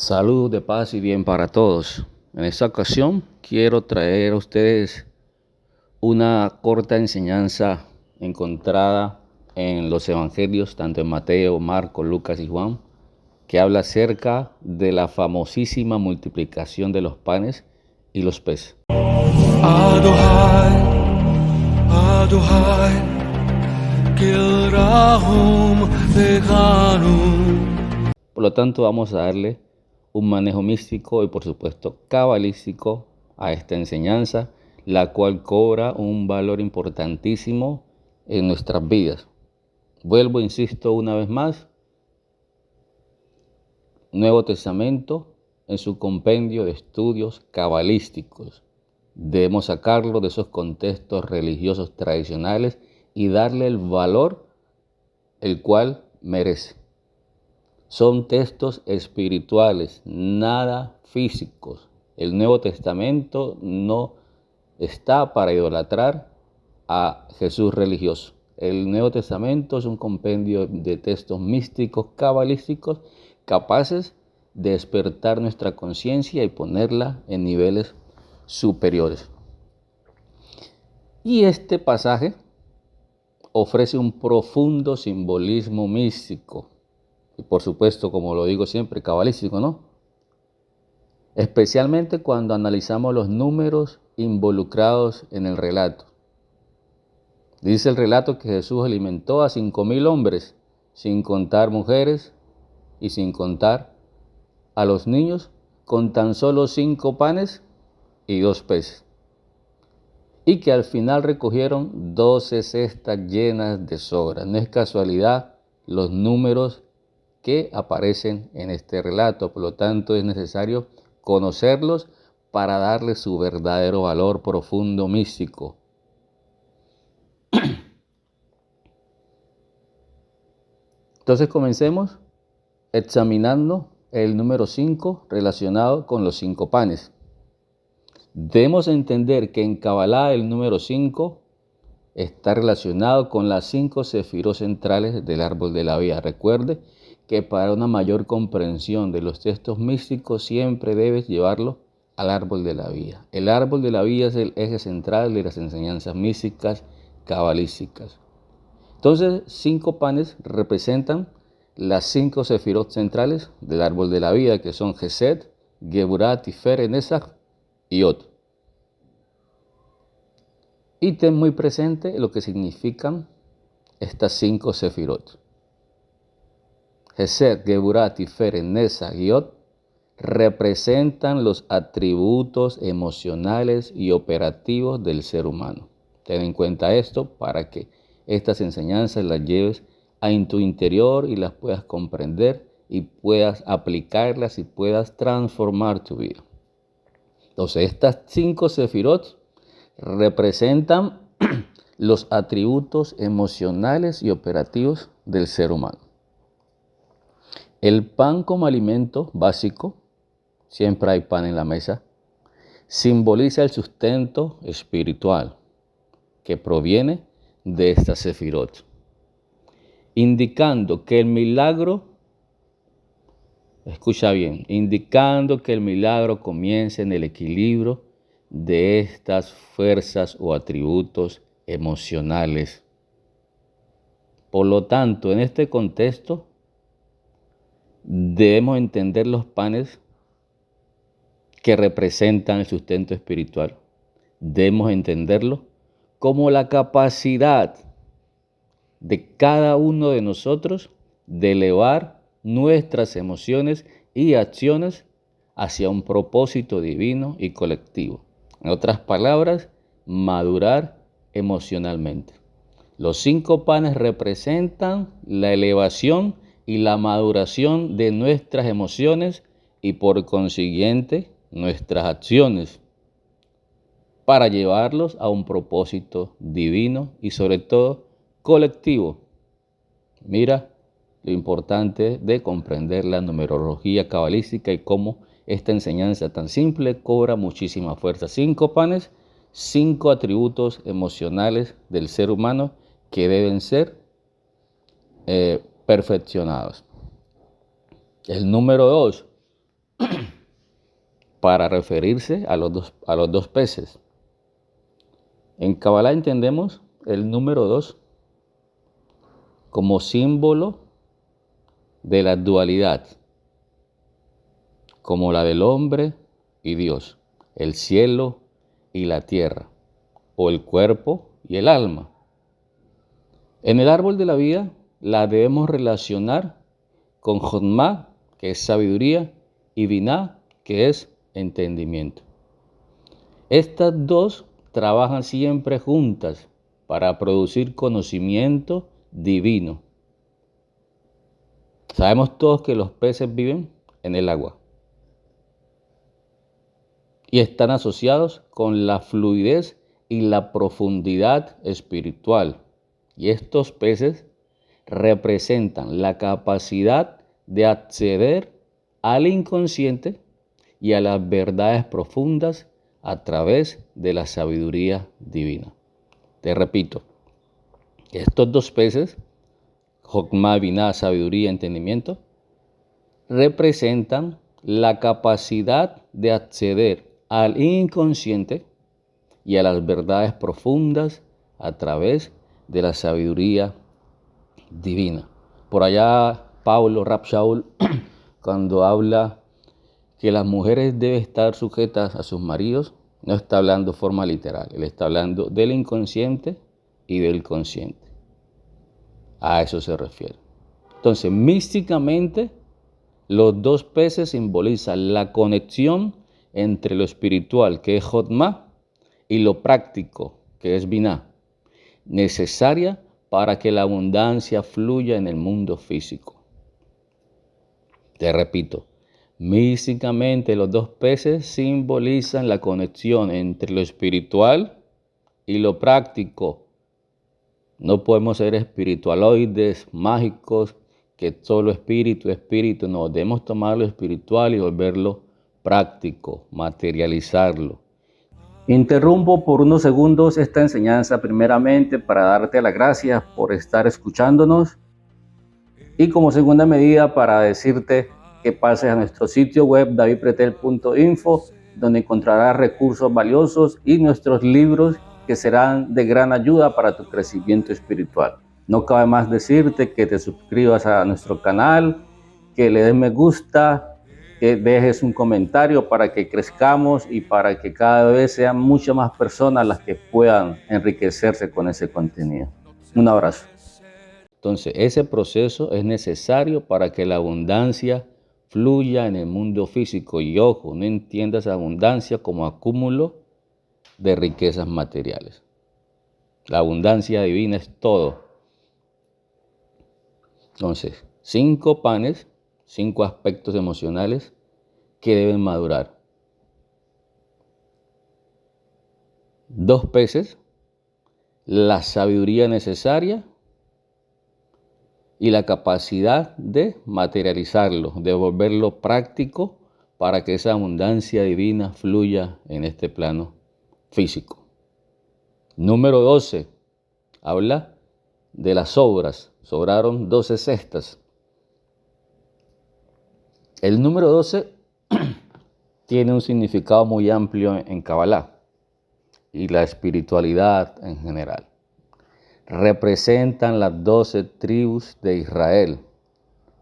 Salud, de paz y bien para todos. En esta ocasión quiero traer a ustedes una corta enseñanza encontrada en los evangelios, tanto en Mateo, Marcos, Lucas y Juan, que habla acerca de la famosísima multiplicación de los panes y los peces. Por lo tanto, vamos a darle un manejo místico y por supuesto cabalístico a esta enseñanza, la cual cobra un valor importantísimo en nuestras vidas. Vuelvo, insisto una vez más, Nuevo Testamento en su compendio de estudios cabalísticos. Debemos sacarlo de esos contextos religiosos tradicionales y darle el valor el cual merece. Son textos espirituales, nada físicos. El Nuevo Testamento no está para idolatrar a Jesús religioso. El Nuevo Testamento es un compendio de textos místicos, cabalísticos, capaces de despertar nuestra conciencia y ponerla en niveles superiores. Y este pasaje ofrece un profundo simbolismo místico. Y por supuesto, como lo digo siempre, cabalístico, ¿no? Especialmente cuando analizamos los números involucrados en el relato. Dice el relato que Jesús alimentó a 5,000 hombres, sin contar mujeres y sin contar a los niños, con tan solo 5 panes y 2 peces. Y que al final recogieron 12 cestas llenas de sobras. No es casualidad los números que aparecen en este relato. Por lo tanto, es necesario conocerlos para darle su verdadero valor profundo místico. Entonces comencemos examinando el número 5 relacionado con los 5 panes. Debemos entender que en Kabbalah el número 5 está relacionado con las 5 sefirot centrales del árbol de la vida. Recuerde que para una mayor comprensión de los textos místicos siempre debes llevarlo al árbol de la vida. El árbol de la vida es el eje central de las enseñanzas místicas cabalísticas. Entonces, 5 panes representan las 5 sefirot centrales del árbol de la vida, que son Gesed, Geburah, Tiferet, Nesach y Od. Y ten muy presente lo que significan estas 5 sefirot. Gesed, Geburah, Tiferet, Nesach y Od representan los atributos emocionales y operativos del ser humano. Ten en cuenta esto para que estas enseñanzas las lleves a tu interior y las puedas comprender y puedas aplicarlas y puedas transformar tu vida. Entonces, estas 5 sefirot representan los atributos emocionales y operativos del ser humano. El pan como alimento básico, siempre hay pan en la mesa, simboliza el sustento espiritual que proviene de esta sefirot, indicando que el milagro, escucha bien, indicando que el milagro comienza en el equilibrio de estas fuerzas o atributos emocionales. Por lo tanto, en este contexto, debemos entender los panes que representan el sustento espiritual. Debemos entenderlo como la capacidad de cada uno de nosotros de elevar nuestras emociones y acciones hacia un propósito divino y colectivo. En otras palabras, madurar emocionalmente. Los 5 panes representan la elevación y la maduración de nuestras emociones y por consiguiente nuestras acciones para llevarlos a un propósito divino y sobre todo colectivo. Mira lo importante de comprender la numerología cabalística y cómo esta enseñanza tan simple cobra muchísima fuerza. 5 panes, 5 atributos emocionales del ser humano que deben ser perfeccionados. El número 2, para referirse a los dos peces. En Kabbalah entendemos el número 2 como símbolo de la dualidad, como la del hombre y Dios, el cielo y la tierra, o el cuerpo y el alma. En el árbol de la vida la debemos relacionar con Jochma, que es sabiduría, y Binah, que es entendimiento. Estas dos trabajan siempre juntas para producir conocimiento divino. Sabemos todos que los peces viven en el agua y están asociados con la fluidez y la profundidad espiritual. Y estos peces representan la capacidad de acceder al inconsciente y a las verdades profundas a través de la sabiduría divina. Te repito, estos dos peces, Jochma, Binah, sabiduría, entendimiento, representan la capacidad de acceder al inconsciente y a las verdades profundas a través de la sabiduría divina. Por allá Pablo Rab Shaul, cuando habla que las mujeres deben estar sujetas a sus maridos, no está hablando de forma literal, él está hablando del inconsciente y del consciente. A eso se refiere. Entonces, místicamente, los dos peces simbolizan la conexión entre lo espiritual, que es Jochma, y lo práctico, que es Binah, necesaria para que la abundancia fluya en el mundo físico. Te repito, místicamente los dos peces simbolizan la conexión entre lo espiritual y lo práctico. No podemos ser espiritualoides, mágicos, que solo espíritu, no. Debemos tomar lo espiritual y volverlo práctico, materializarlo. Interrumpo por unos segundos esta enseñanza primeramente para darte las gracias por estar escuchándonos y como segunda medida para decirte que pases a nuestro sitio web davidpretel.info, donde encontrarás recursos valiosos y nuestros libros que serán de gran ayuda para tu crecimiento espiritual. No cabe más decirte que te suscribas a nuestro canal, que le des me gusta, que dejes un comentario para que crezcamos y para que cada vez sean muchas más personas las que puedan enriquecerse con ese contenido. Un abrazo. Entonces, ese proceso es necesario para que la abundancia fluya en el mundo físico. Y ojo, no entiendas abundancia como acúmulo de riquezas materiales. La abundancia divina es todo. Entonces, 5 panes, 5 aspectos emocionales que deben madurar. 2 peces, la sabiduría necesaria y la capacidad de materializarlo, de volverlo práctico para que esa abundancia divina fluya en este plano físico. Número 12, habla de las obras. Sobraron 12 cestas. El número 12 tiene un significado muy amplio en Kabbalah y la espiritualidad en general. Representan las 12 tribus de Israel.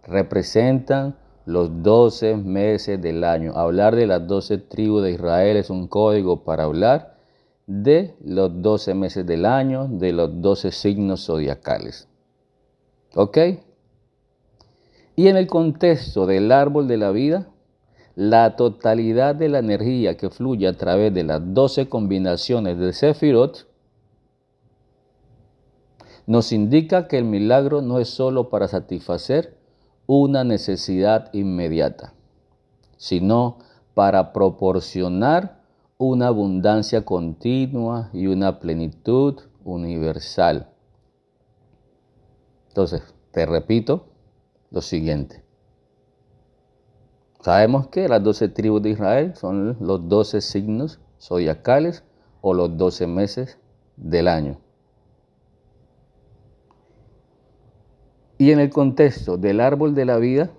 Representan los 12 meses del año. Hablar de las 12 tribus de Israel es un código para hablar de los 12 meses del año, de los 12 signos zodiacales. ¿Ok? Y en el contexto del árbol de la vida, la totalidad de la energía que fluye a través de las 12 combinaciones de Sefirot nos indica que el milagro no es solo para satisfacer una necesidad inmediata, sino para proporcionar una abundancia continua y una plenitud universal. Entonces, te repito lo siguiente. Sabemos que las 12 tribus de Israel son los 12 signos zodiacales o los 12 meses del año. Y en el contexto del árbol de la vida,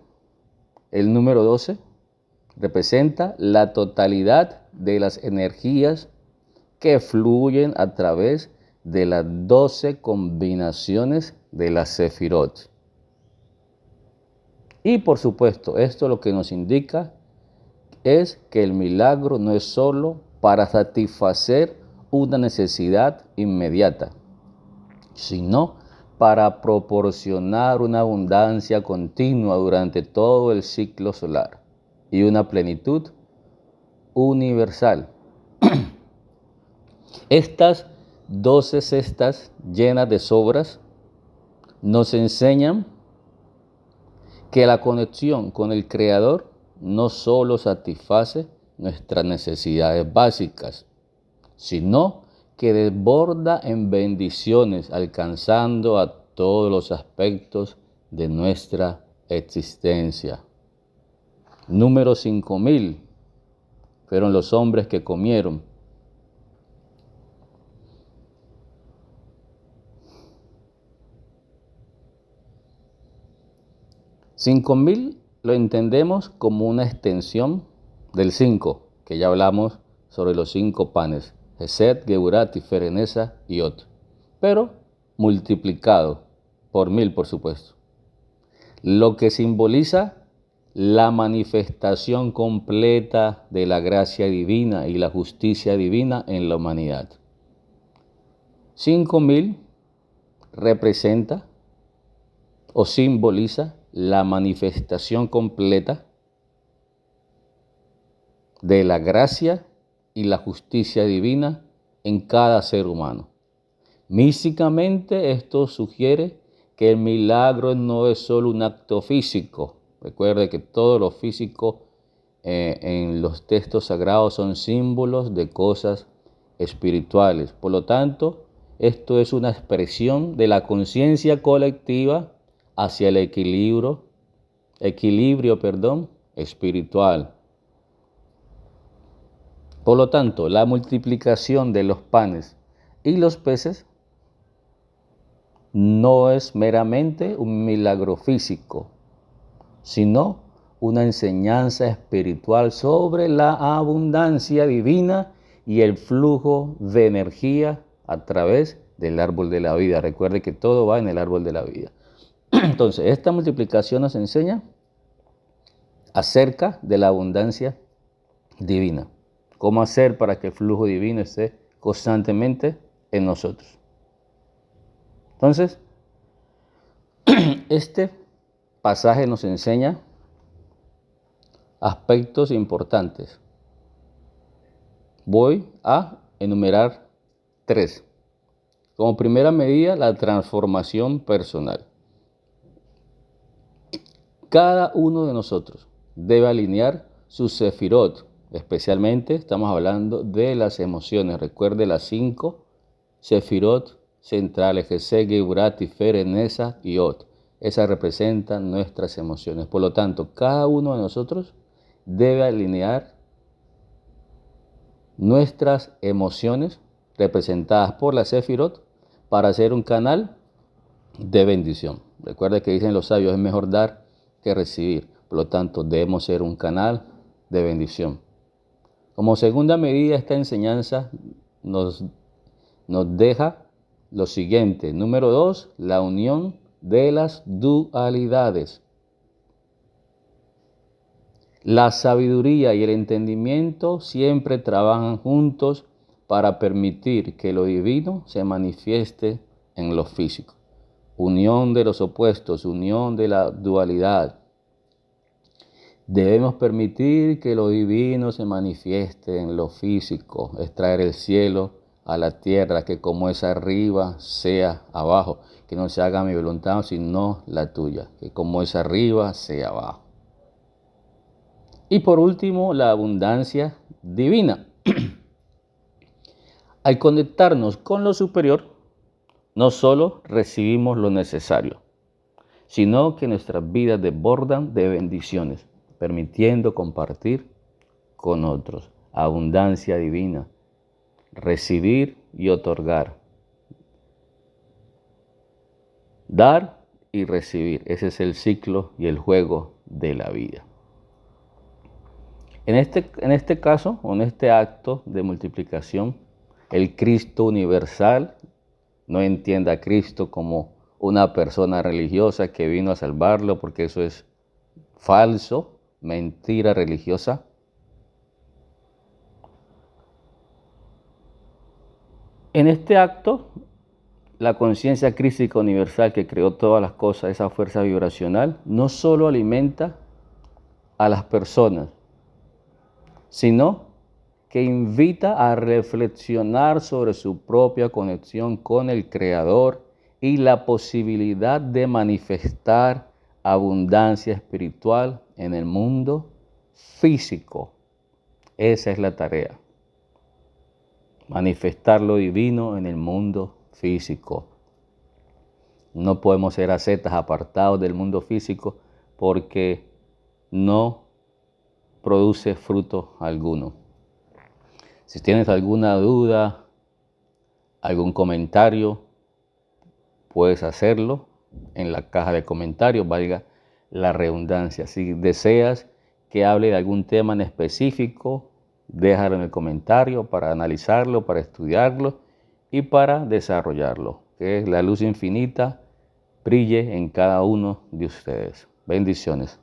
el número 12 representa la totalidad de las energías que fluyen a través de las 12 combinaciones de las Sefirot. Y por supuesto, esto lo que nos indica es que el milagro no es solo para satisfacer una necesidad inmediata, sino para proporcionar una abundancia continua durante todo el ciclo solar y una plenitud universal. Estas 12 cestas llenas de sobras nos enseñan que la conexión con el Creador no solo satisface nuestras necesidades básicas, sino que desborda en bendiciones, alcanzando a todos los aspectos de nuestra existencia. Número 5.000 fueron los hombres que comieron. $5.000 lo entendemos como una extensión del 5, que ya hablamos sobre los 5 panes, Hesed, Geburah, Tiferet, Nesa y Ot, pero multiplicado por 1.000, por supuesto, lo que simboliza la manifestación completa de la gracia divina y la justicia divina en la humanidad. 5.000 representa o simboliza la manifestación completa de la gracia y la justicia divina en cada ser humano. Místicamente, esto sugiere que el milagro no es solo un acto físico. Recuerde que todo lo físico en los textos sagrados son símbolos de cosas espirituales. Por lo tanto, esto es una expresión de la conciencia colectiva hacia el equilibrio espiritual. Por lo tanto, la multiplicación de los panes y los peces no es meramente un milagro físico, sino una enseñanza espiritual sobre la abundancia divina y el flujo de energía a través del árbol de la vida. Recuerde que todo va en el árbol de la vida. Entonces, esta multiplicación nos enseña acerca de la abundancia divina. ¿Cómo hacer para que el flujo divino esté constantemente en nosotros? Entonces, este pasaje nos enseña aspectos importantes. Voy a enumerar 3. Como primera medida, la transformación personal. Cada uno de nosotros debe alinear sus sefirot. Especialmente estamos hablando de las emociones. Recuerde las 5 sefirot centrales, Hesed, Geburah, Tiferet, Nesa y Ot. Esas representan nuestras emociones. Por lo tanto, cada uno de nosotros debe alinear nuestras emociones representadas por la sefirot para hacer un canal de bendición. Recuerde que dicen los sabios, es mejor dar que recibir. Por lo tanto, debemos ser un canal de bendición. Como segunda medida, esta enseñanza nos deja lo siguiente. Número 2, la unión de las dualidades. La sabiduría y el entendimiento siempre trabajan juntos para permitir que lo divino se manifieste en lo físico. Unión de los opuestos, unión de la dualidad. Debemos permitir que lo divino se manifieste en lo físico, es traer el cielo a la tierra, que como es arriba, sea abajo, que no se haga mi voluntad, sino la tuya, que como es arriba, sea abajo. Y por último, la abundancia divina. Al conectarnos con lo superior, no solo recibimos lo necesario, sino que nuestras vidas desbordan de bendiciones, permitiendo compartir con otros. Abundancia divina, recibir y otorgar. Dar y recibir, ese es el ciclo y el juego de la vida. En este caso, o en este acto de multiplicación, el Cristo universal no entiende a Cristo como una persona religiosa que vino a salvarlo, porque eso es falso, mentira religiosa. En este acto, la conciencia crística universal que creó todas las cosas, esa fuerza vibracional, no solo alimenta a las personas, sino que invita a reflexionar sobre su propia conexión con el Creador y la posibilidad de manifestar abundancia espiritual en el mundo físico. Esa es la tarea. Manifestar lo divino en el mundo físico. No podemos ser ascetas apartados del mundo físico porque no produce fruto alguno. Si tienes alguna duda, algún comentario, puedes hacerlo en la caja de comentarios, valga la redundancia. Si deseas que hable de algún tema en específico, déjalo en el comentario para analizarlo, para estudiarlo y para desarrollarlo. Que la luz infinita brille en cada uno de ustedes. Bendiciones.